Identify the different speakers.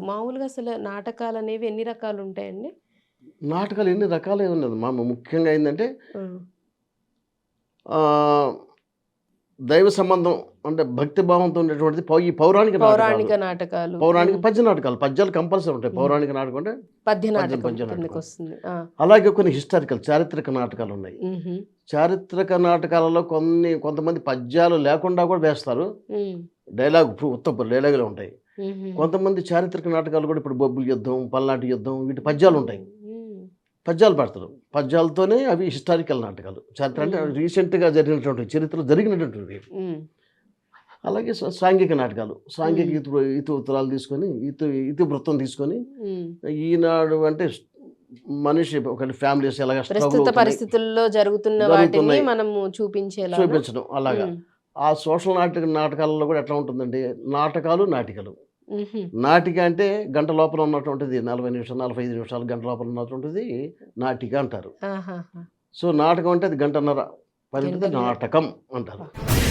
Speaker 1: మామూలుగా అసలు నాటకాలనేవి ఎన్ని రకాలుంటాయండి?
Speaker 2: నాటకాలు ఎన్ని రకాలే ఉన్నది. ముఖ్యంగా ఏందంటే
Speaker 1: ఆ!
Speaker 2: ఆహ్, దైవ సంబంధం అంటే భక్తి భావంతో ఉండేటువంటిది ఈ పౌరాణిక నాటకాలు.
Speaker 1: పౌరాణిక నాటకాలు.
Speaker 2: పౌరాణిక పద్య నాటకాలు. పద్యాలు కంపల్సరీ ఉంటాయి.
Speaker 1: హ్మ్.
Speaker 2: పౌరాణిక నాటకం అంటే
Speaker 1: పద్య
Speaker 2: పద్యం
Speaker 1: నాటకం
Speaker 2: పద్య నాటకం.
Speaker 1: కిందకొస్తుంది. ఆ!
Speaker 2: అలాగే కొన్ని హిస్టారికల్ చారిత్రక నాటకాలున్నాయి.
Speaker 1: హుహు.
Speaker 2: చారిత్రక నాటకాలలో కొంతమంది పద్యాలు లేకుండా కూడా వేస్తారు.
Speaker 1: హ్మ్.
Speaker 2: ఉత్త డైలాగులే ఉంటాయి.
Speaker 1: హుహుహు.
Speaker 2: కొంతమంది చారిత్రక నాటకాలు కూడా ఇప్పుడు బొబ్బిలి యుద్ధం, పల్నాటి యుద్ధం వీటి పద్యాలుంటాయి.
Speaker 1: హ్మ్.
Speaker 2: పద్యాలు పాడతారు. పద్యాలతోనే అవి హిస్టారికల్ నాటకాలు. చరిత్ర అంటే
Speaker 1: హ్మ్.
Speaker 2: రీసెంట్‌గా జరిగినటువంటి చరిత్రలో జరిగినటువంటివి.
Speaker 1: హ్మ్.
Speaker 2: అలాగే సాంఘిక నాటకాలు. సాంఘిక
Speaker 1: హ్మ్.
Speaker 2: ఇతివృత్తాలు తీసుకొని ఇతివృత్తం తీసుకొని
Speaker 1: హ్మ్.
Speaker 2: ఈనాడు అంటే మనిషి ఒకటి ఫ్యామిలీస్ ఎలాగ స్ట్రగుల్
Speaker 1: ప్రస్తుత
Speaker 2: అవుతున్నాయి,
Speaker 1: పరిస్థితుల్లో జరుగుతున్న వాటిని
Speaker 2: జరుగుతున్నాయి
Speaker 1: మనము చూపించేలాగా.
Speaker 2: చూపించడం అలాగా.
Speaker 1: హ్మ్.
Speaker 2: ఆ సోషల్ నాటకాలలో కూడా ఎట్లా ఉంటుందంటే నాటకాలు, నాటికలు.
Speaker 1: హుహు.
Speaker 2: నాటిక అంటే గంట లోపల ఉన్నటువంటిది 40 నిమిషాలు, 45 నిమిషాలు, గంట లోపల ఉన్నటువంటిది నాటిక అంటారు.
Speaker 1: ఆహాహా!
Speaker 2: సో, నాటకం అంటే అది గంటన్నర. 10
Speaker 1: గంటన్నర.
Speaker 2: నాటకం అంటారు.
Speaker 1: అబ్బా!